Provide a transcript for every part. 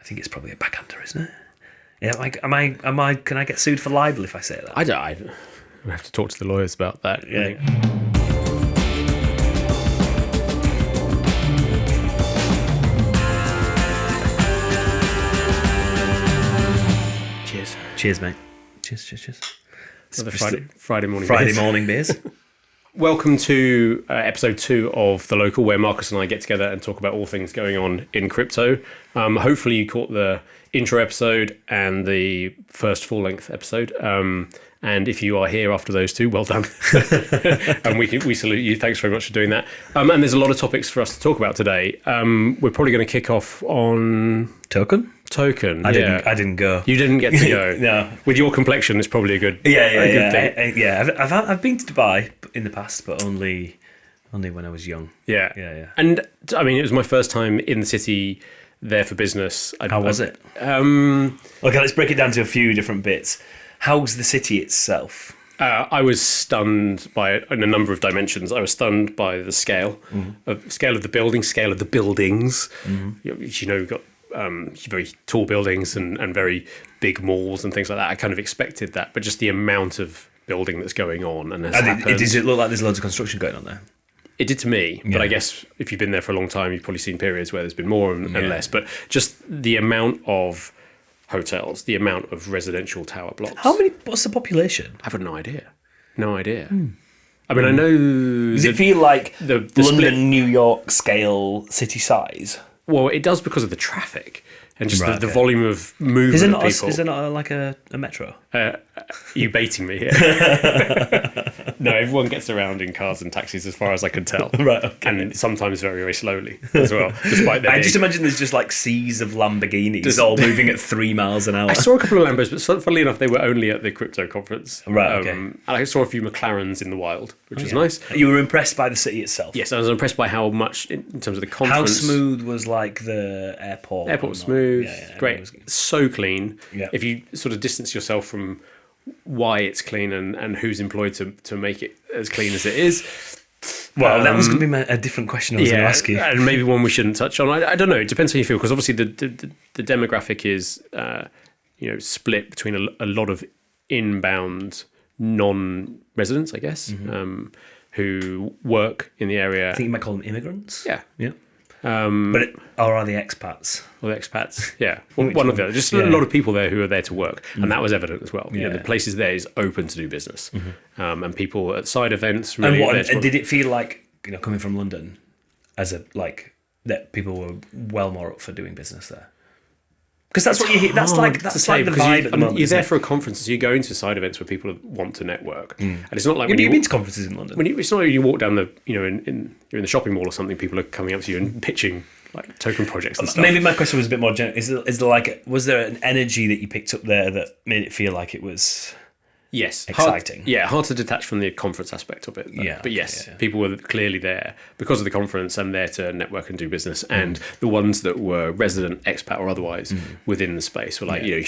I think it's probably a backhander, isn't it? Yeah, am I? Can I get sued for libel if I say that? I have to talk to the lawyers about that. Yeah. Cheers, mate. Cheers. Friday morning. Friday morning beers. Welcome to episode 2 of The Local, where Marcus and I get together and talk about all things going on in crypto. Hopefully you caught the intro episode and the first full-length episode. And if you are here after those two, well done. And we salute you. Thanks very much for doing that. And there's a lot of topics for us to talk about today. We're probably going to kick off on... Token. I didn't go. You didn't get to go. No. With your complexion, it's probably a good good thing. I've been to Dubai in the past, but only when I was young. Yeah. And I mean, it was my first time in the city there for business. How was it? Okay, let's break it down to a few different bits. How's the city itself? I was stunned by it in a number of dimensions. I was stunned by the scale of the building, scale of the buildings. You know, we've got very tall buildings and very big malls and things like that. I kind of expected that, but just the amount of building that's going on and has happened. Does it look like there's loads of construction going on there? It did to me, but I guess if you've been there for a long time, you've probably seen periods where there's been more and less. But just the amount of hotels, the amount of residential tower blocks. What's the population? I've got no idea. I mean, I know... Does it feel like the London, split? New York scale city size? Well, it does because of the traffic and just the volume of movement Is of people. Is there not like a metro? Are you baiting me here? No, everyone gets around in cars and taxis as far as I can tell. Right, okay. And sometimes very, very slowly as well, despite their I just imagine there's just like seas of Lamborghinis all moving at 3 miles an hour. I saw a couple of Lambos, but funnily enough, they were only at the crypto conference. Right, okay. And I saw a few McLarens in the wild, which was nice. You were impressed by the city itself? Yes, I was impressed by how much, in terms of the conference... How smooth was like the airport? Airport was smooth, Yeah, great, so clean. Yeah. If you sort of distance yourself from why it's clean and who's employed to make it as clean as it is... Well, that was going to be a different question I was going to ask you. And maybe one we shouldn't touch on. I don't know. It depends how you feel, because obviously the demographic is split between a lot of inbound non-residents, I guess, who work in the area. I think you might call them immigrants. Yeah. Or are they expats? Or the expats, yeah. One of the other. Just a lot of people there who are there to work. And that was evident as well. Yeah. The place there is open to do business. And people at side events really... And did it feel like, coming from London, that people were well more up for doing business there? Because that's what you hear. That's like the vibe at the moment. You're there for a conference, so you go into side events where people want to network, and it's not like you've been to conferences in London. It's not like you walk down you're in the shopping mall or something. People are coming up to you and pitching like token projects and stuff. Maybe my question was a bit more general. Was there an energy that you picked up there that made it feel like it was? Yes. Exciting. Hard to detach from the conference aspect of it. But yes, people were clearly there because of the conference and there to network and do business. And the ones that were resident, expat or otherwise within the space were like, you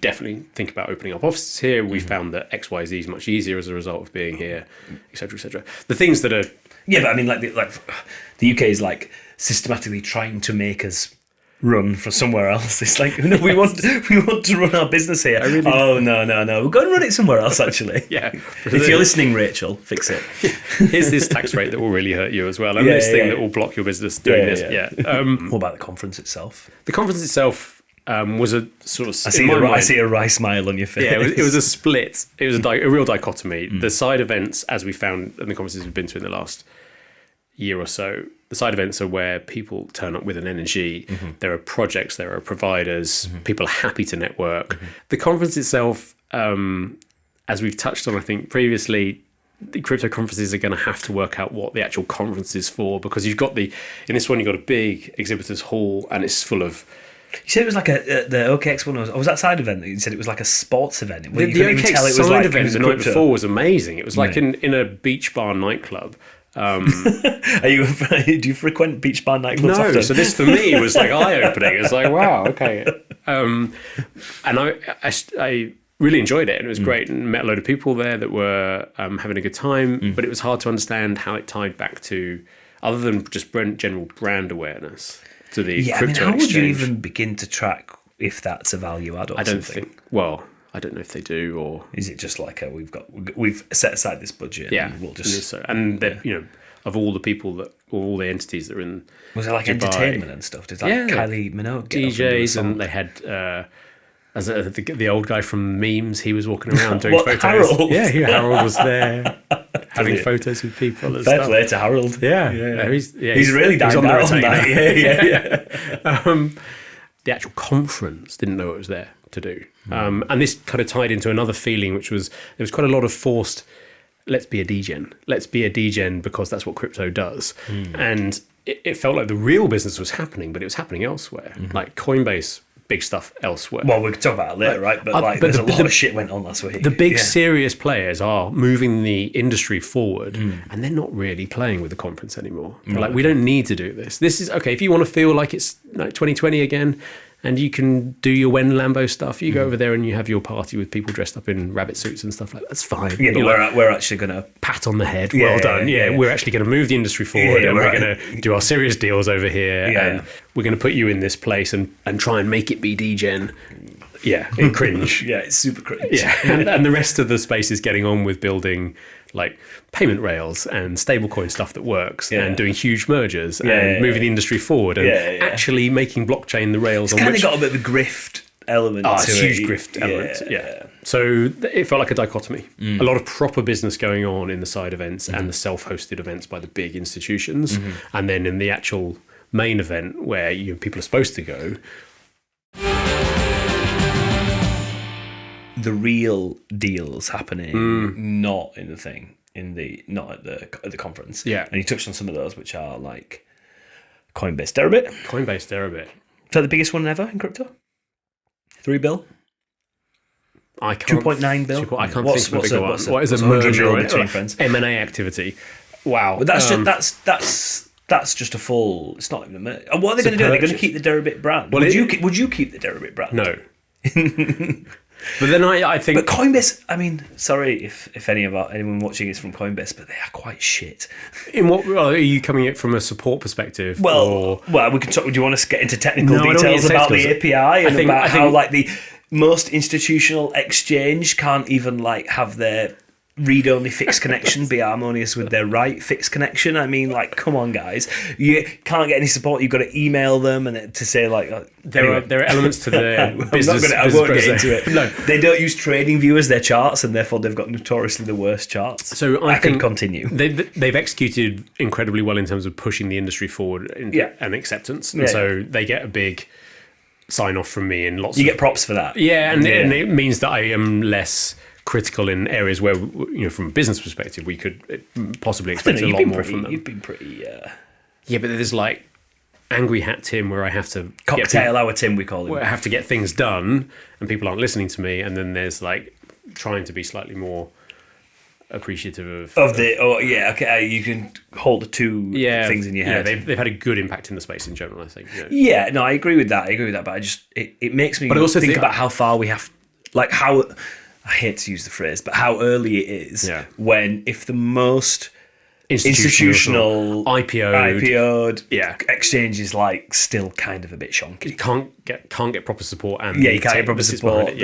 definitely think about opening up offices here. We found that XYZ is much easier as a result of being here, etc., etc. The things that are... Yeah, but I mean, the UK is like systematically trying to make us run for somewhere else. It's like, no, we want to run our business here. Oh no, we'll go and run it somewhere else. Actually, yeah. If you're listening, Rachel, fix it. Here's this tax rate that will really hurt you as well, and this thing that will block your business doing this. Yeah. What about the conference itself? The conference itself was a sort of... I see a wry smile on your face. Yeah, it was a split. It was a real dichotomy. The side events, as we found in the conferences we've been to in the last year or so, the side events are where people turn up with an energy. There are projects, there are providers, people are happy to network. The conference itself, as we've touched on, I think, previously, the crypto conferences are going to have to work out what the actual conference is for, because in this one, you've got a big exhibitors hall and it's full of... You said it was like the OKX one was that side event? You said it was like a sports event. The OKX side event the night before was amazing. It was like in a beach bar nightclub. Do you frequent beach bar nightclubs? No, often? so this for me was like eye-opening. It's like, wow, okay. And I really enjoyed it, and it was great, and met a load of people there that were having a good time, but it was hard to understand how it tied back to, other than just general brand awareness, to the crypto exchange. How would you even begin to track if that's a value add or I don't something. think. Well, I don't know if they do, or Is it just like we've set aside this budget? yeah, and we'll just and of all the people that, or all the entities that are in. was it like Dubai, entertainment and stuff? Did Kylie Minogue get DJs, up and and they had. As the old guy from memes, he was walking around doing What, photos. Harold? Yeah, Harold was there having photos with people. And Fair stuff. play to Harold. Yeah, He's really he's died on the down on retainer. that. Yeah. The actual conference didn't know it was there to do, and this kind of tied into another feeling, which was there was quite a lot of forced. Let's be a degen because that's what crypto does, and it felt like the real business was happening, but it was happening elsewhere, like Coinbase. Big stuff elsewhere. Well, we can talk about it later, right? But there's a lot of shit went on last week. The big serious players are moving the industry forward, and they're not really playing with the conference anymore. They're like, we don't need to do this. This is okay if you want to feel like it's like 2020 again, and you can do your When Lambo stuff. You go over there and you have your party with people dressed up in rabbit suits and stuff like that. That's fine. Yeah, but we're actually going to pat on the head. Well done. Yeah, we're actually going to move the industry forward, and we're going to do our serious deals over here, and we're going to put you in this place and try and make it be degen. Yeah, it cringe. Yeah, it's super cringe. Yeah, and the rest of the space is getting on with building like payment rails and stablecoin stuff that works, and doing huge mergers and moving the industry forward, and actually making blockchain the rails. It's on kind which of got a bit of a grift element to it's a it. huge grift element. Yeah. So it felt like a dichotomy. A lot of proper business going on in the side events and the self-hosted events by the big institutions, and then in the actual main event where people are supposed to go. The real deals happening, not in the thing, not at the conference. Yeah. And you touched on some of those, which are like Coinbase Deribit. Coinbase Deribit. Is that the biggest one ever in crypto? $3 billion? I can't. 2.9 billion. I can't think of a bigger one. What is a 100 merger mil or between friends? M&A activity? Wow. But that's just a full. It's not even a merger. And what are they going to do? They're going to keep the Deribit brand. Well, would you keep the Deribit brand? No. But then I think. But Coinbase. I mean, sorry if anyone watching is from Coinbase, but they are quite shit. In what are you coming at from a support perspective? Well, we can talk. Do you want to get into technical No, I don't details need to about say the API and I about think- how like the most institutional exchange can't even like have their read-only fixed connection be harmonious with their write fixed connection? I mean, like, come on, guys, you can't get any support. You've got to email them and to say like there are elements to their business. I won't get into it. No, they don't use TradingView as their charts, and therefore they've got notoriously the worst charts. So I can think continue. They've executed incredibly well in terms of pushing the industry forward and acceptance, and so they get a big sign off from me and lots. You get props for that. Yeah, and it means that I am less critical in areas where, from a business perspective, we could possibly expect a lot more from them. You've been pretty. Yeah, but there's like Angry Hat Tim, where I have to cocktail hour Tim, we call him. Where I have to get things done, and people aren't listening to me. And then there's like trying to be slightly more appreciative of the. Oh yeah, okay. You can hold the two things in your head. Yeah, they've had a good impact in the space in general, I think. Yeah, no, I agree with that. But I just it makes me think about how far we have, like how. I hate to use the phrase, but how early it is when if the most institutional IPO'd exchange is like still kind of a bit shonky. You can't get proper support, and you can't get proper support.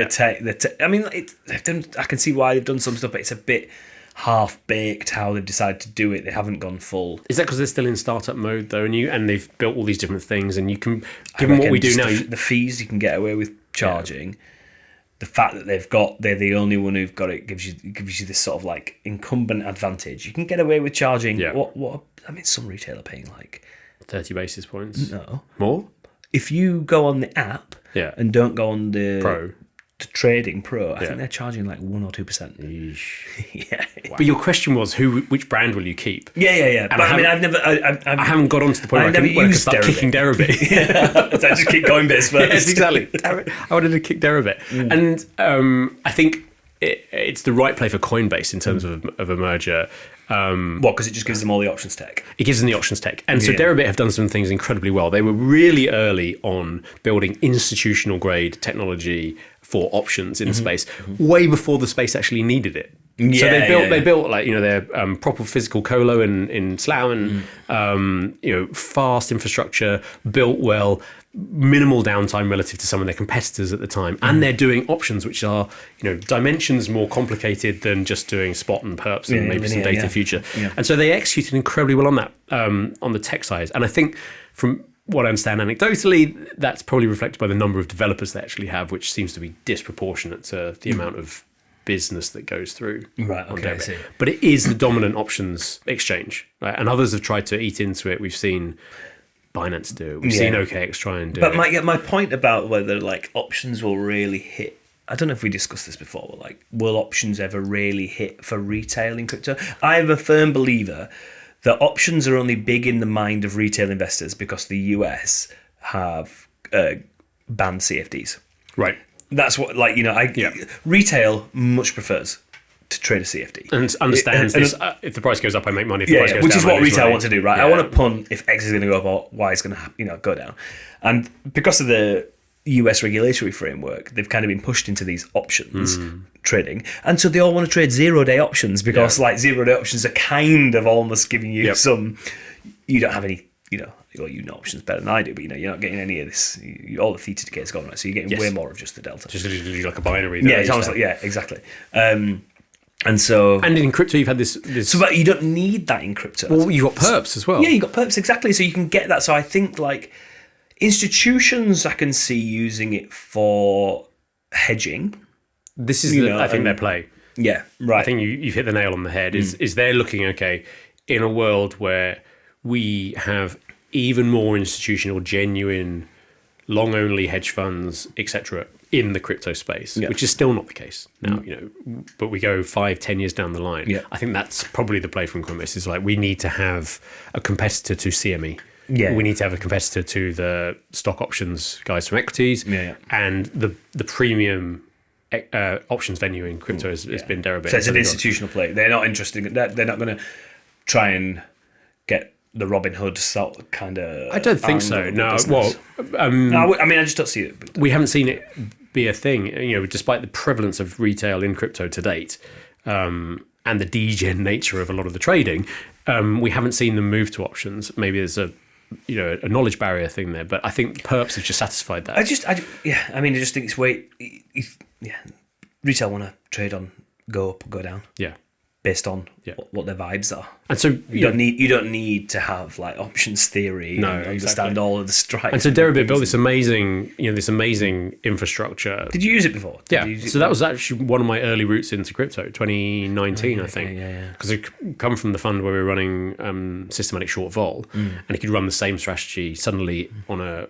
I mean, they've done. I can see why they've done some stuff, but it's a bit half baked how they've decided to do it. They haven't gone full. Is that because they're still in startup mode though, and they've built all these different things, and you can given what we do now, the fees you can get away with charging. Yeah. The fact that they're the only one who've got it gives you this sort of like incumbent advantage. You can get away with charging what I mean, some retailer paying like 30 basis points. No. More? If you go on the app and don't go on the Pro. The trading pro, I think they're charging like 1 or 2%. Yeah. Wow. But your question was which brand will you keep? Yeah. And but I haven't got onto the point where I can start kicking Deribit. So I just kick Coinbase first. Yes, exactly. I wanted to kick Deribit. And I think it's the right play for Coinbase in terms of a merger. Because it just gives them all the options tech. It gives them the options tech. And so Deribit have done some things incredibly well. They were really early on building institutional grade technology for options in the space, way before the space actually needed it. So they built like, their proper physical colo in Slough, and fast infrastructure, built well, minimal downtime relative to some of their competitors at the time, and they're doing options which are dimensions more complicated than just doing spot and perps and maybe some data future. And so they executed incredibly well on that on the tech side. And I think from what I understand anecdotally, that's probably reflected by the number of developers they actually have, which seems to be disproportionate to the amount of business that goes through on Deribit. But it is the dominant options exchange, right? And others have tried to eat into it. We've seen Binance do it. We've seen OKX try and do it. But my point about whether like options will really hit, I don't know if we discussed this before, but like, will options ever really hit for retail in crypto? I am a firm believer that options are only big in the mind of retail investors because the US have banned CFDs. Right. That's what, retail much prefers to trade a CFD. And understands this, if the price goes up, I make money. If the price goes down, which is what retail want to do, right? Yeah. I want to punt if X is going to go up or Y is going to go down. And because of the US regulatory framework, they've kind of been pushed into these options trading. And so they all want to trade 0-day options because 0-day options are kind of almost giving you some, you don't have any, you know options better than I do, but you're not getting any of this. All the theta decay is gone, right? So you're getting way more of just the delta. Just like a binary. It's almost like, exactly. And in crypto, you've had this. So, but you don't need that in crypto. Well, you've got perps as well. Yeah, you've got perps, exactly. So you can get that. So I think like institutions, I can see using it for hedging. This is, I think, their play. Yeah, right. I think you've hit the nail on the head. Is they're looking, in a world where we have even more institutional, genuine, long-only hedge funds, etc., in the crypto space, which is still not the case now. But we go 5-10 years down the line. Yeah. I think that's probably the play from Coinbase. Is like, we need to have a competitor to CME. Yeah. We need to have a competitor to the stock options guys from equities. Yeah. And the premium options venue in crypto has been Deribit. So it's an institutional play. They're not interested. They're not going to try and get the Robin Hood sort of kind of. I don't think so. No. Well, I just don't see it. We haven't seen it be a thing. Despite the prevalence of retail in crypto to date, and the degen nature of a lot of the trading, we haven't seen them move to options. Maybe there's a knowledge barrier thing there, but I think perps have just satisfied that. I just think it's way. Retail want to trade on go up, go down. Yeah. Based on what their vibes are, and so you don't need to have like options theory. No, and understand all of the strikes. And so Deribit built this amazing infrastructure. Did you use it before? That was actually one of my early routes into crypto, 2019, I think. Because I come from the fund where we were running systematic short vol, and it could run the same strategy suddenly on a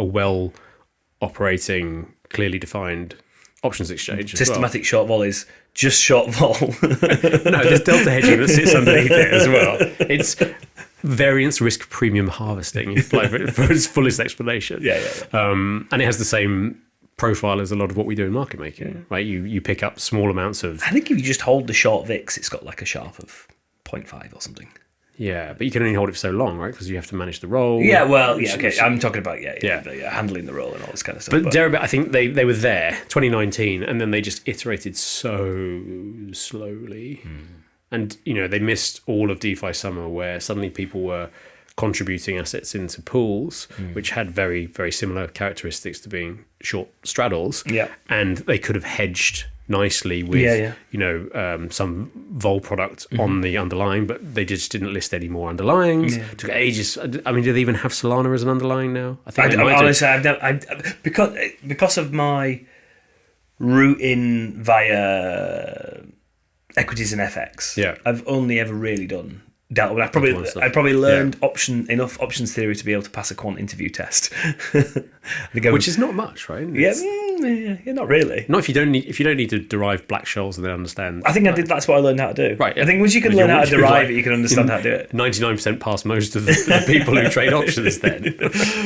well operating, clearly defined options exchange. Systematic short vol is just short vol. No, there's delta hedging that sits underneath it as well. It's variance risk premium harvesting for its fullest explanation. And it has the same profile as a lot of what we do in market making. Right, you pick up small amounts of. I think if you just hold the short VIX, it's got like a sharp of 0.5 or something. Yeah, but you can only hold it for so long, right? Because you have to manage the roll. Yeah, well, okay. I'm talking about handling the roll and all this kind of stuff. But Deribit, I think they were there 2019, and then they just iterated so slowly, and they missed all of DeFi summer, where suddenly people were contributing assets into pools, which had very, very similar characteristics to being short straddles. Yeah, and they could have hedged nicely with some vol product on the underlying, but they just didn't list any more underlyings. Took ages. I mean, do they even have Solana as an underlying now? I think honestly, because of my route in via equities and FX. Yeah, I've only ever really done delta. But I probably learned enough options theory to be able to pass a quant interview test, which is not much, right? Yeah, not really. Not if you don't need to derive black shells and then understand. I think that's what I learned how to do. Right. I think once you can learn how to derive it, you can understand how to do it. 99% past most of the people who trade options. Then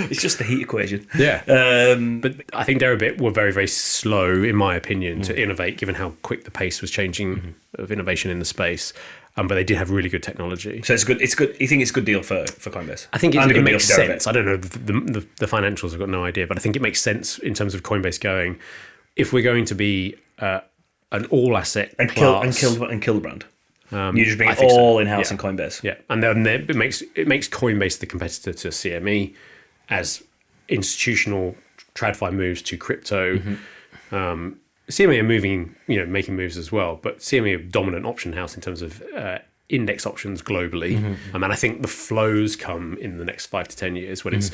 it's just the heat equation. Yeah. But I think Deribit were very, very slow, in my opinion, to innovate, given how quick the pace was changing of innovation in the space. But they did have really good technology. So it's good. It's good. You think it's a good deal for Coinbase? I think it makes sense. I don't know the financials. I've got no idea, but I think it makes sense in terms of Coinbase going. If we're going to be an all asset and class. kill the brand. You just bring I it think all so. in house Yeah. in Coinbase. Yeah, and then it makes Coinbase the competitor to CME as institutional TradFi moves to crypto. CME are moving, making moves as well, but CME are a dominant option house in terms of index options globally. And I think the flows come in the next 5 to 10 years when it's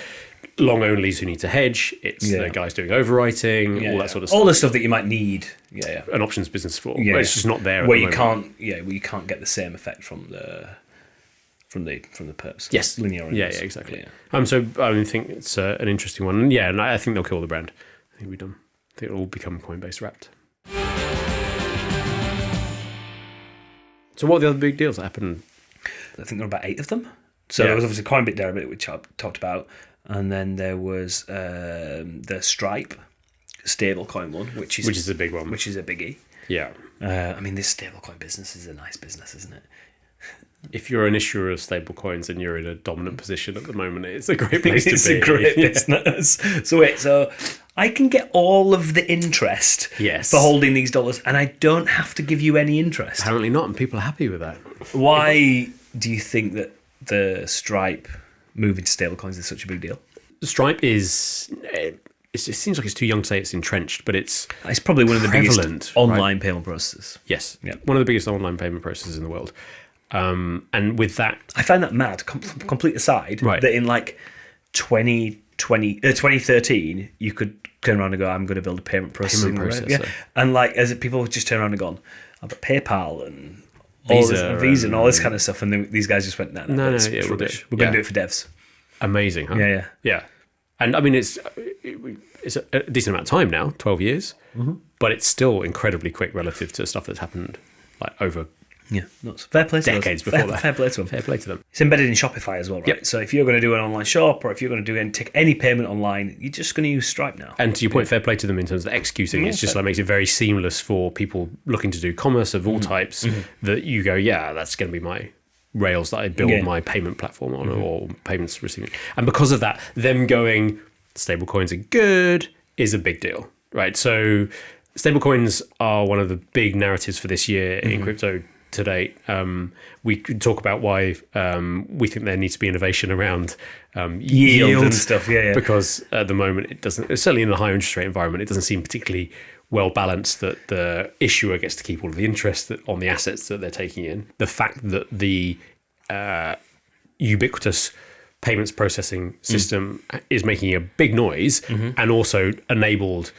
long onlys who need to hedge. It's the guys doing overwriting, all that sort of stuff. All the stuff that you might need. Yeah. An options business for. Yeah. But it's just not there. At Where the you moment. where you can't get the same effect from the perps. Yes. Linear. Yeah, exactly. So I think it's an interesting one. And and I think they'll kill the brand. I think we're done. I think it'll all become Coinbase wrapped. So what are the other big deals that happened? I think there were about 8 of them. So there was obviously Coinbase Deribit, which I talked about, and then there was the Stripe stablecoin one, which is a big one, which is a biggie. Yeah. This stablecoin business is a nice business, isn't it? If you're an issuer of stablecoins and you're in a dominant position at the moment, it's a great place to be. It's a great business. So I can get all of the interest for holding these dollars, and I don't have to give you any interest. Apparently not, and people are happy with that. Why do you think that the Stripe moving to stablecoins is such a big deal? Stripe is... It seems like it's too young to say it's entrenched, but it's probably one of the biggest online right? payment processors. Yes, one of the biggest online payment processors in the world. And with that... I find that mad, complete aside, right. that in like 2013, you could turn around and go, I'm going to build a payment processor. Right? Yeah. And like, as people just turn around and gone, I've got PayPal and Visa and all this kind of stuff. And then these guys just went, no, it's rubbish. We're going to do it for devs. Amazing, huh? Yeah. And I mean, it's a decent amount of time now, 12 years, but it's still incredibly quick relative to stuff that's happened like over fair play to decades before that. Fair play to them. Fair play to them. It's embedded in Shopify as well, right? Yep. So if you're going to do an online shop or if you're going to take any payment online, you're just going to use Stripe now. And to your point, fair play to them in terms of executing. It's just like makes it very seamless for people looking to do commerce of all types that you go, that's going to be my rails that I build my payment platform on or payments receiving. And because of that, them going, stablecoins are good is a big deal, right? So stablecoins are one of the big narratives for this year in crypto to date. We could talk about why we think there needs to be innovation around yield and stuff, because at the moment it doesn't, certainly in the high interest rate environment, it doesn't seem particularly well balanced that the issuer gets to keep all of the interest on the assets that they're taking in. The fact that the ubiquitous payments processing system is making a big noise and also enabled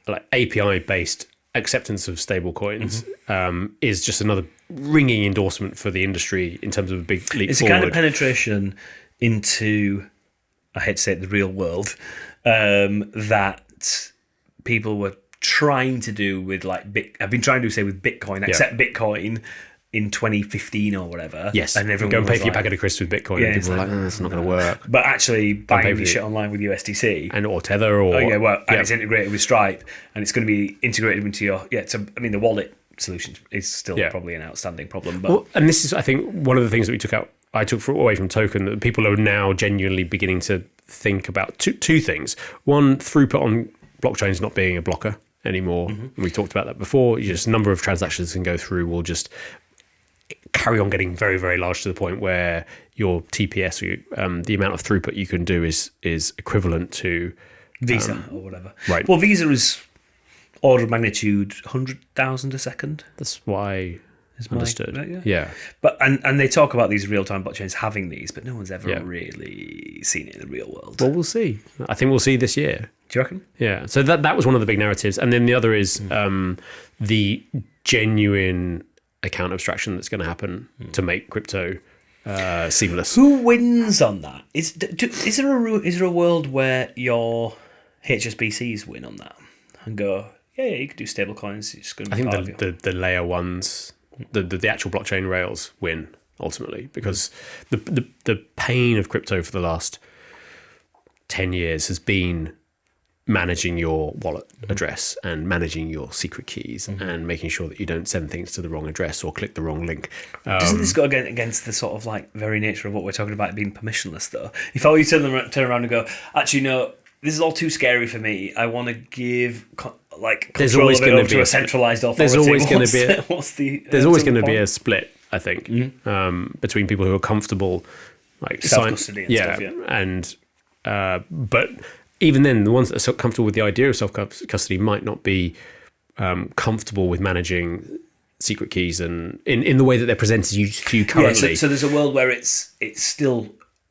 like API based acceptance of stablecoins is just another ringing endorsement for the industry in terms of a big leap forward. It's a kind of penetration into, I hate to say it, the real world that people were trying to do with I've been trying to say with Bitcoin, accept Bitcoin in 2015 or whatever. Yes, and everyone go and pay was for your packet of crisps with Bitcoin. Yeah, and people were like, that's not going to work. But actually buying your shit online with USDC and or Tether or and it's integrated with Stripe and it's going to be integrated into your the wallet solution is still probably an outstanding problem. But and this is, I think, one of the things that I took away from Token, that people are now genuinely beginning to think about two things. One, throughput on blockchains not being a blocker anymore. And we talked about that before. Just number of transactions can go through will just carry on getting very, very large to the point where your TPS, the amount of throughput you can do is equivalent to Visa or whatever. Right. Well, Visa is order of magnitude 100,000 a second. That's why understood. Right, yeah. But and they talk about these real-time blockchains having these, but no one's ever really seen it in the real world. Well, we'll see. I think we'll see this year. Do you reckon? Yeah. So that was one of the big narratives. And then the other is the genuine account abstraction that's going to happen to make crypto seamless. Who wins on that? Is there a world where your HSBCs win on that and go, you could do stablecoins. It's going to be I think the layer ones, the actual blockchain rails win ultimately, because the pain of crypto for the last 10 years has been managing your wallet address and managing your secret keys and making sure that you don't send things to the wrong address or click the wrong link. Doesn't this go against the sort of very nature of what we're talking about being permissionless though? If I were you turn around and go, actually no, this is all too scary for me. I want to give There's control always of it gonna over be to a a split. centralized authority. There's always going to be there's always going to be a split, I think, between people who are comfortable, like self-custody and stuff. Yeah, and but even then, the ones that are so comfortable with the idea of self-custody might not be comfortable with managing secret keys and in the way that they're presented to you currently. Yeah, so there's a world where it's still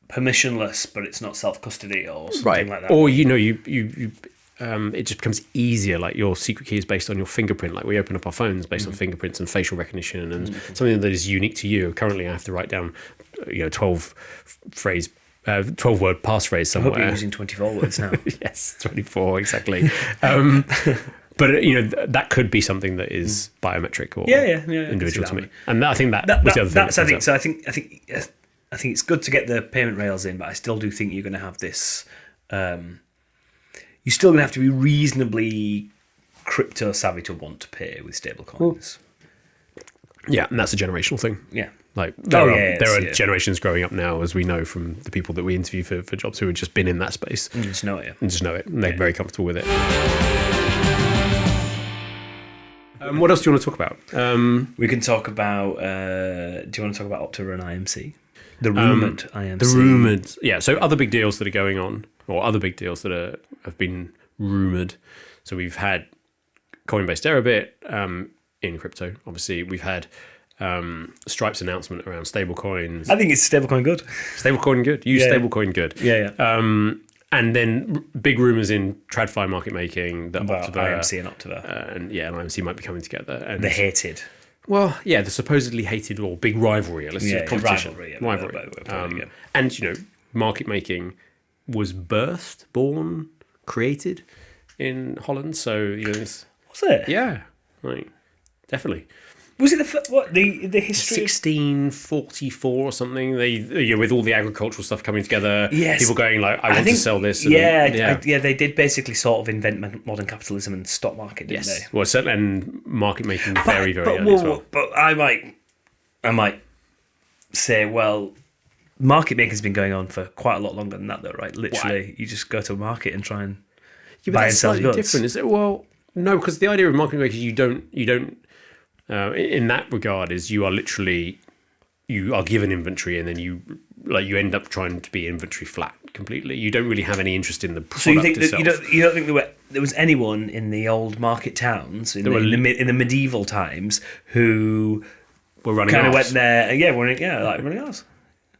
permissionless, but it's not self-custody or something like that. Or you it just becomes easier. Like your secret key is based on your fingerprint. Like we open up our phones based on fingerprints and facial recognition and something that is unique to you. Currently, I have to write down 12 word passphrase somewhere. I hope you're using 24 words now. Yes, 24 exactly. But that could be something that is biometric or individual to me. And I think that was the other thing. I think it's good to get the payment rails in, but I still do think you're going to have this. You're still going to have to be reasonably crypto savvy to want to pay with stablecoins. Yeah, and that's a generational thing. Yeah. Like there are generations growing up now, as we know from the people that we interview for jobs who have just been in that space. And just know it. And they're very comfortable with it. What else do you want to talk about? We can talk about. Do you want to talk about Optiva and IMC? The rumored IMC. The rumored, yeah. So other big deals that are going on, or other big deals that have been rumored. So we've had Coinbase Deribit in crypto. Obviously, we've had Stripe's announcement around stablecoins. I think it's stablecoin good. Stablecoin good. Use stablecoin good. Yeah. And then big rumors in TradFi market making that about Optiva, IMC and Optiva. and IMC might be coming together. And they're hated. Well, yeah, the supposedly hated or big rivalry. Let's say competition. Rivalry. And market making was born, created in Holland. So was it? Yeah, right, definitely. Was it the history? 1644 or something. They with all the agricultural stuff coming together. Yes. People going like, I want to sell this. They did basically sort of invent modern capitalism and stock market, didn't they? Well, certainly, and market making very early as well. But I might say, well, market making's been going on for quite a lot longer than that, though, right? Literally, you just go to a market and try and buy and sell goods. Different, is it? Well, no, because the idea of market making is you don't. In that regard, is you are given inventory and then you end up trying to be inventory flat completely. You don't really have any interest in the product itself. You don't think there was anyone in the old market towns in the medieval times who were running kind of went there, running ours.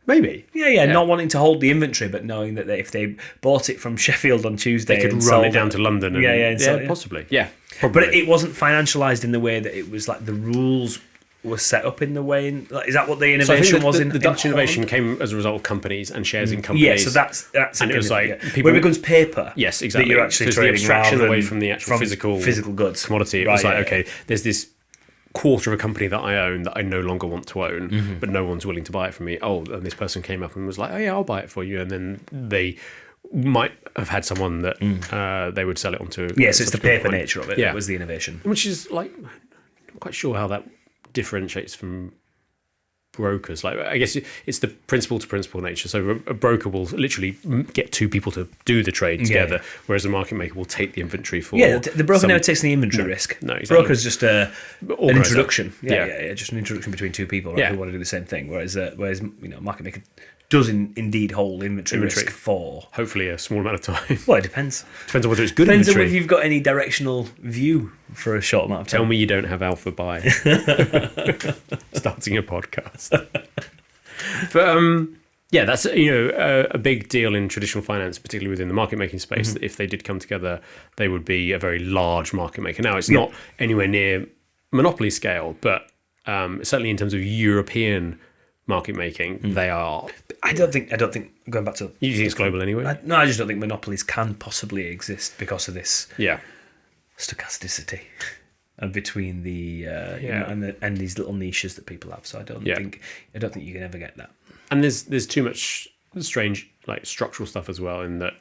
Maybe. Yeah, not wanting to hold the inventory, but knowing that if they bought it from Sheffield on Tuesday, they could run it down to London. And, possibly. Yeah, probably. But it wasn't financialized in the way that it was like the rules were set up in the way. Is that what the innovation was? The Dutch innovation came as a result of companies and shares in companies. Yeah, so that's and it was like people, where it becomes paper. Yes, exactly. That you're actually trading the abstraction away from the actual physical goods commodity. It was okay, there's this quarter of a company that I own that I no longer want to own, but no one's willing to buy it from me. Oh, and this person came up and was like, oh yeah, I'll buy it for you. And then they might have had someone that they would sell it onto. Yes, it's the paper nature of it that was the innovation. Which is like, I'm not quite sure how that differentiates from brokers. Like, I guess it's the principal to principal nature. So a broker will literally get two people to do the trade together, whereas a market maker will take the inventory for. Yeah, the broker never takes any inventory risk. No, exactly. Broker's just an introduction. Just an introduction between two people who want to do the same thing. Whereas market maker does indeed hold inventory risk for hopefully a small amount of time. Well, it depends. Depends on whether it's good Depends inventory. on whether you've got any directional view for a short amount of time. Tell me you don't have alpha buy. Starting a podcast. But that's a big deal in traditional finance, particularly within the market making space. That if they did come together, they would be a very large market maker. Now it's not anywhere near monopoly scale, but certainly in terms of European market making, they are. I don't think going back to. You think it's global anyway? I just don't think monopolies can possibly exist because of this. Yeah. Stochasticity. And between the and these little niches that people have, so I don't think you can ever get that. And there's too much strange like structural stuff as well, in that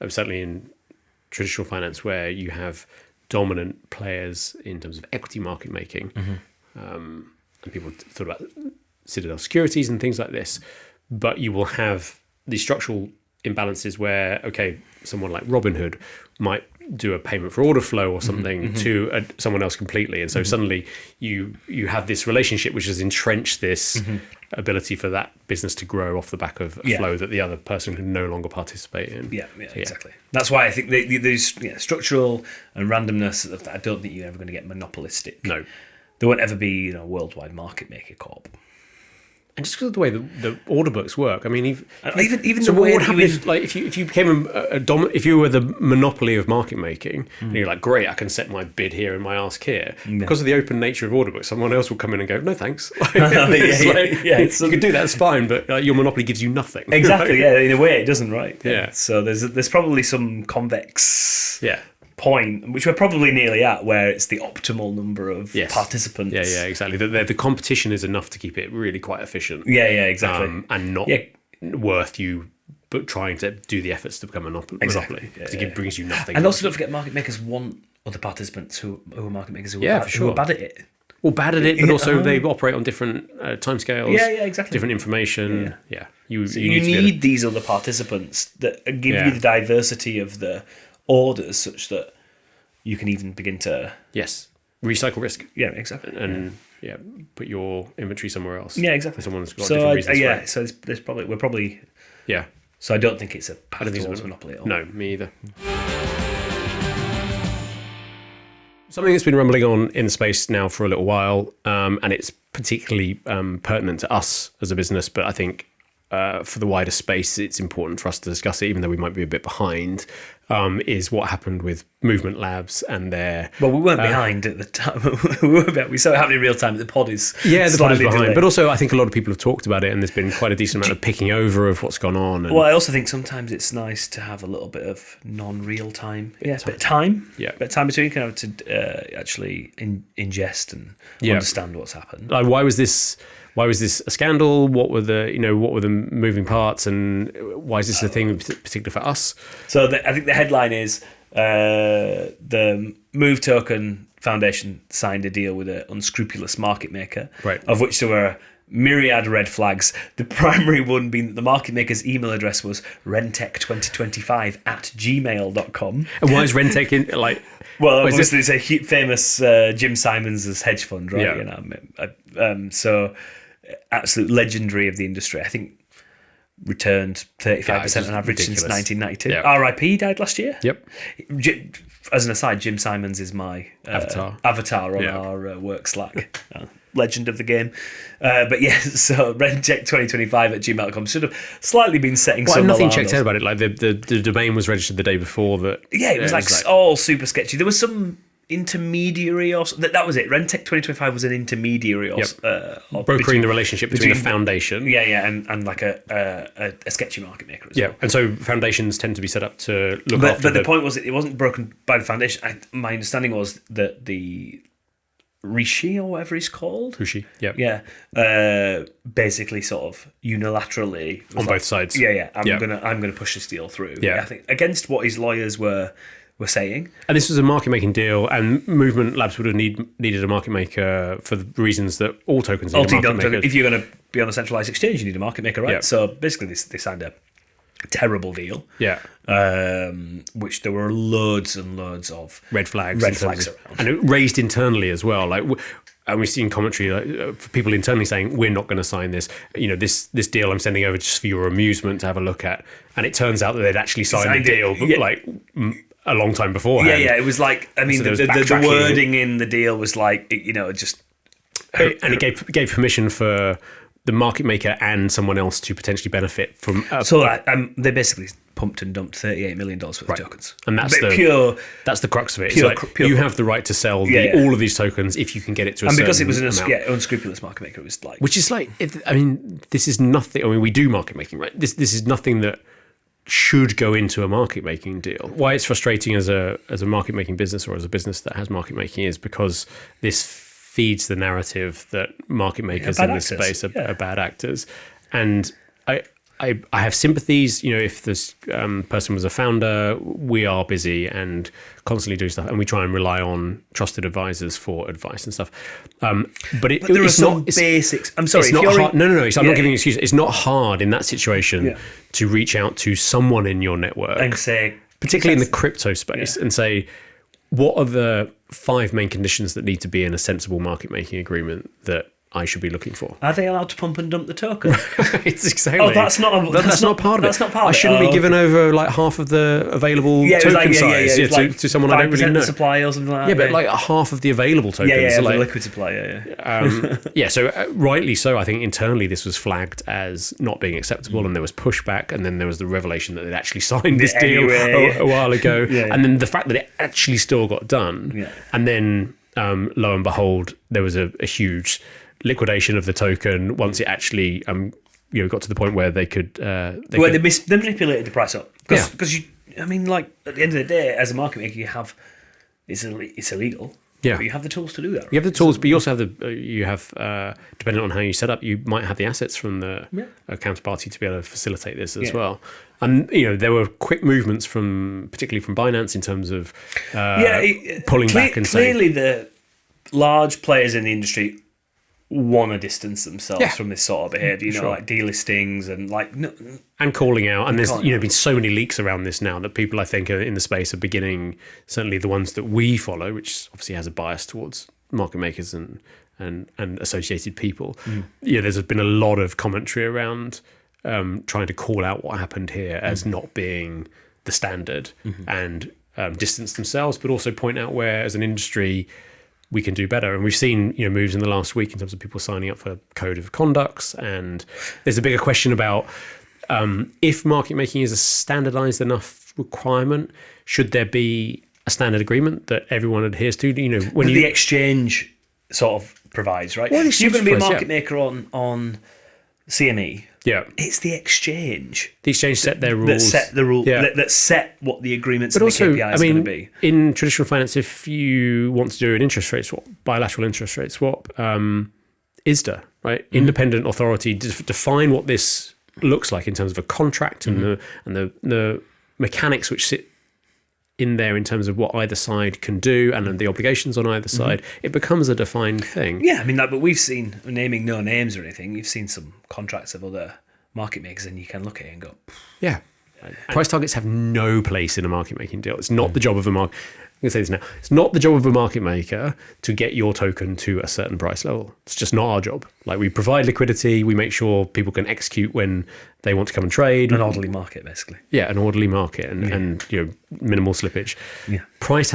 certainly in traditional finance where you have dominant players in terms of equity market making, and people thought about Citadel Securities and things like this, but you will have these structural imbalances where, okay, someone like Robinhood might do a payment for order flow or something to someone else completely. And so suddenly you have this relationship which has entrenched this ability for that business to grow off the back of a flow that the other person can no longer participate in. Exactly. That's why I think there's structural and randomness. I don't think you're ever going to get monopolistic. No. There won't ever be a worldwide market maker corp. And just because of the way the order books work, I mean, even so the way what would happen if you became if you were the monopoly of market making, and you're like, great, I can set my bid here and my ask here, because of the open nature of order books, someone else will come in and go, no thanks. You could do that, it's fine, but your monopoly gives you nothing. Exactly. Yeah, in a way, it doesn't, right? Yeah. So there's probably some convex. Point, which we're probably nearly at, where it's the optimal number of participants. Yeah, exactly. The competition is enough to keep it really quite efficient. Yeah, exactly. And not worth you but trying to do the efforts to become a monopoly. Because it brings you nothing. And also don't forget, market makers want other participants who are market makers who are bad at it. Well, bad at it, but also they operate on different timescales. Yeah, exactly. Different information. Yeah. You need these other participants that give you the diversity of the orders such that you can even begin to recycle risk. Yeah, exactly. And put your inventory somewhere else. Yeah, exactly. Someone's got different reasons. So there's probably yeah. So I don't think it's a path towards monopoly at all. No, me either. Something that's been rumbling on in the space now for a little while, and it's particularly pertinent to us as a business, but I think for the wider space, it's important for us to discuss it, even though we might be a bit behind, is what happened with Movement Labs and their... Well, we weren't behind at the time. We saw it happening in real time. The pod is the pod is behind. Delayed. But also, I think a lot of people have talked about it, and there's been quite a decent amount of picking over of what's gone on. Well, I also think sometimes it's nice to have a little bit of non-real time. A bit of time. Yeah. A bit of time between. You can have to actually ingest and understand what's happened. Why was this a scandal? What were the moving parts, and why is this a thing particular for us? So I think the headline is the Move Token Foundation signed a deal with an unscrupulous market maker, of which there were myriad red flags. The primary one being that the market maker's email address was rentech2025@gmail.com. And why is Rentech in like? Well, obviously it's a famous Jim Simons' hedge fund, right? Yeah. So absolute legendary of the industry. I think returned 35% on average ridiculous. Since 1992. Yeah. RIP, died last year. Yep. As an aside, Jim Simons is my avatar on our work Slack. Legend of the game. But yes, so rentech2025@gmail.com should have slightly been setting some nothing alarm checked bells. out about it. Like the domain was registered the day before that. Yeah, it was all super sketchy. There was some intermediary or that was it. Rentech2025 was an intermediary or brokering the relationship between the foundation. And like a sketchy market maker as well. And so foundations tend to be set up to look after. But the point was it wasn't broken by the foundation. My understanding was that the Rishi or whatever he's called. Rishi, basically sort of unilaterally on both sides. I'm gonna push this deal through. I think against what his lawyers were saying. And this was a market making deal, and Movement Labs would have needed a market maker for the reasons that all tokens need a market maker. If you're going to be on a centralized exchange, you need a market maker, right? So basically, they signed a terrible deal. Which there were loads and loads of red flags around. And it raised internally as well. And we've seen commentary for people internally saying, we're not going to sign this. This deal I'm sending over just for your amusement to have a look at. And it turns out that they'd actually signed the deal a long time beforehand. It was like, I mean, the wording in the deal was like, just... And it gave permission for the market maker and someone else to potentially benefit from... they basically pumped and dumped $38 million worth of tokens. And that's the crux of it. You have the right to sell all of these tokens if you can get it to a certain amount. And because it was an unscrupulous market maker, it was like... Which is like, this is nothing... I mean, we do market making, right? This is nothing that should go into a market making deal. Why it's frustrating as a market making business or as a business that has market making is because this feeds the narrative that market makers in this space are bad actors. And I have sympathies. If this person was a founder, we are busy and constantly doing stuff, and we try and rely on trusted advisors for advice and stuff. But there are some basics. I'm sorry. It's not hard. No. So I'm not giving an excuse. It's not hard in that situation to reach out to someone in your network and say, particularly in the crypto space, and say, what are the 5 main conditions that need to be in a sensible market making agreement that I should be looking for? Are they allowed to pump and dump the token? It's exactly. Oh, that's not part of it. That's not part of it. I shouldn't be given over like half of the available token size to someone I don't really know. Supply or something like that. But like half of the available tokens. Yeah, like, the liquid supply. So rightly so. I think internally this was flagged as not being acceptable, and there was pushback, and then there was the revelation that they'd actually signed this deal a while ago, and then the fact that it actually still got done, and then lo and behold, there was a huge liquidation of the token once it actually got to the point where they could they manipulated the price up because at the end of the day, as a market maker, it's illegal. But you have the tools to do that. Right? You have the tools, but you also have depending on how you set up, you might have the assets from the counterparty to be able to facilitate this as well. And there were quick movements particularly from Binance in terms of pulling back and clearly the large players in the industry want to distance themselves from this sort of behaviour, like delistings and and calling out. And there's been so many leaks around this now that people I think are in the space are beginning, certainly the ones that we follow, which obviously has a bias towards market makers and associated people. There's been a lot of commentary around trying to call out what happened here as not being the standard and distance themselves, but also point out where as an industry we can do better. And we've seen moves in the last week in terms of people signing up for code of conducts, and there's a bigger question about if market making is a standardized enough requirement, should there be a standard agreement that everyone adheres to? When the exchange sort of provides, right? If you're going to be a market maker on CME, it's the exchange. The exchange set their rules. That set the rule. That set what the agreements and the KPIs are going to be. In traditional finance, if you want to do an interest rate swap, bilateral interest rate swap, ISDA, right? Independent authority, define what this looks like in terms of a contract and the mechanics which sit in there in terms of what either side can do and the obligations on either side. It becomes a defined thing. Yeah, but we've seen, naming no names or anything, you've seen some contracts of other market makers and you can look at it and go... Yeah. Price targets have no place in a market making deal. It's not the job of a market... I'm going to say this now. It's not the job of a market maker to get your token to a certain price level. It's just not our job. Like, we provide liquidity. We make sure people can execute when they want to come and trade. An orderly market, basically. Yeah, an orderly market and minimal slippage. Yeah. Price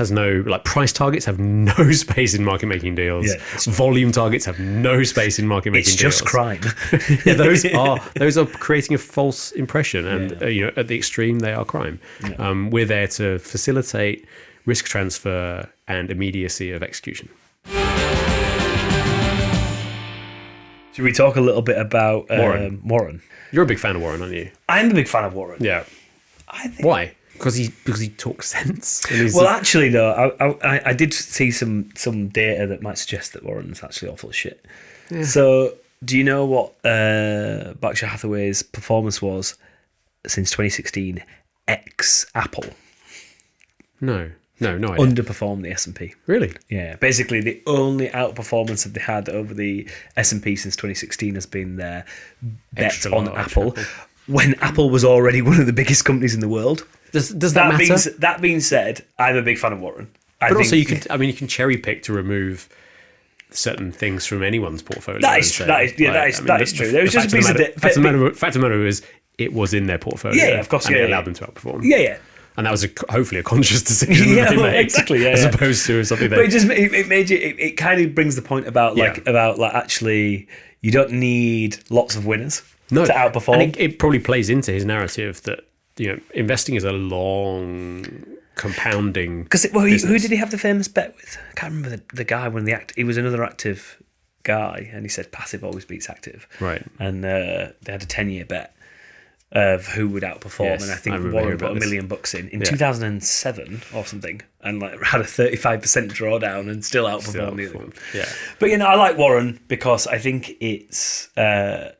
targets have no space in market making deals. Yeah, volume targets have no space in market making deals. It's just crime. those are creating a false impression, and at the extreme they are crime. Yeah. We're there to facilitate risk transfer and immediacy of execution. Should we talk a little bit about Warren? You're a big fan of Warren, aren't you? I'm a big fan of Warren. Yeah. Why? Because he talks sense. Well, actually, though, I did see some data that might suggest that Warren's actually awful shit. Yeah. So, do you know what Berkshire Hathaway's performance was since 2016 ex-Apple? No idea. Underperformed the S&P. Really? Yeah. Basically, the only outperformance that they had over the S&P since 2016 has been their bet on Apple, when Apple was already one of the biggest companies in the world. Does that matter? That being said, I'm a big fan of Warren. But also, you can cherry pick to remove certain things from anyone's portfolio. That is true. There was just a piece of it. Fact of the matter is, it was was in their portfolio. Yeah, of course. And it allowed them to outperform. Yeah. And that was hopefully a conscious decision that they made, exactly. as opposed to something. But it made you. It kind of brings the point about actually you don't need lots of winners to outperform. And it probably plays into his narrative that investing is a long compounding. Because who did he have the famous bet with? I can't remember the guy when he was another active guy, and he said passive always beats active. Right. And they had a 10-year bet of who would outperform, and I think Warren put $1 million in 2007 or something, and had a 35% drawdown and still outperformed the other one. Yeah, but I like Warren because I think it's I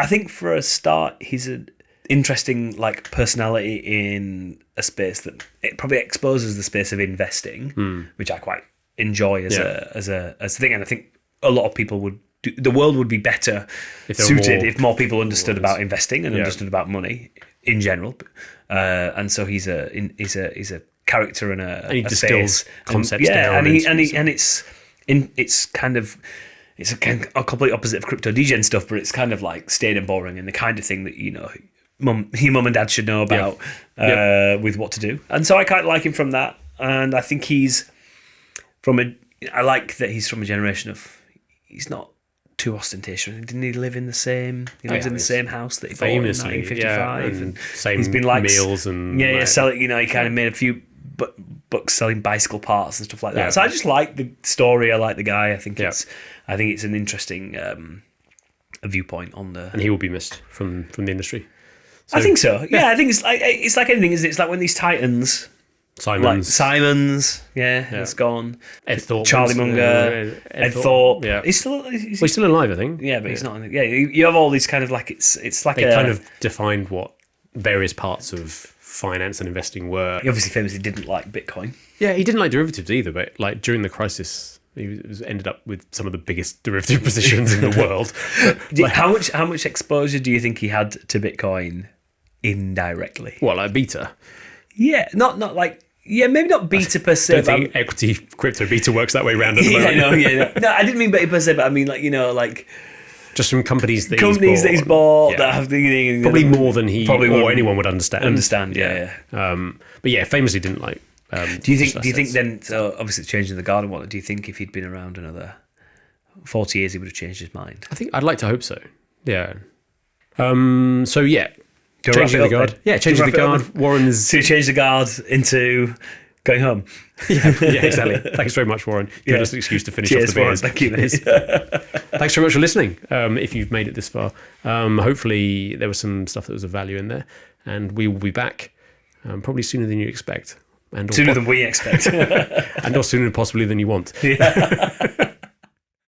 I think for a start, he's an interesting like personality in a space that it probably exposes the space of investing, which I quite enjoy as a thing. And I think a lot of people the world would be better suited if more people understood about investing and understood about money in general. And so he's a character and he distills concepts down. It's a complete opposite of crypto degen stuff, but it's kind of like staid and boring and the kind of thing that your mum and dad should know about with what to do. And so I quite like him from that. And I think I like that he's from a generation of, he's not too ostentatious. Didn't he live in the same? He lives in the same house that he bought in 1955, and same he's been like meals and selling. He kind of made a few books selling bicycle parts and stuff like that. So I just like the story. I like the guy. I think it's an interesting viewpoint on the. And he will be missed from the industry. So, I think so. Yeah, I think it's like anything. Is it's like when these titans. Simons, it's gone. Ed Thorpe, Charlie Munger, Ed Thorpe. Yeah. He's still alive, I think. Yeah, but he's not. Yeah, you have all these kind of like it's like they kind of defined what various parts of finance and investing were. He obviously famously didn't like Bitcoin. Yeah, he didn't like derivatives either. But like during the crisis, he ended up with some of the biggest derivative positions in the world. How much exposure do you think he had to Bitcoin indirectly? What, like beta? Yeah, not like maybe not beta per se. I don't think equity crypto beta works that way round at the moment. No, I didn't mean beta per se, but I mean like just from companies that he's bought that have probably more than he or anyone would understand. But yeah, famously didn't like. Do you think then? So obviously changing the guard and whatnot. Do you think if he'd been around another 40 years, he would have changed his mind? I think I'd like to hope so. Yeah. So yeah. Changing the guard. Yeah, changing the guard. Warren's. So you change the guard into going home. Yeah, exactly. Thanks very much, Warren. Give us an excuse to finish off the beers. Thank you, mate. Thanks very much for listening. If you've made it this far, hopefully there was some stuff that was of value in there, and we will be back probably sooner than you expect. Sooner than we expect. And or sooner possibly than you want. Yeah.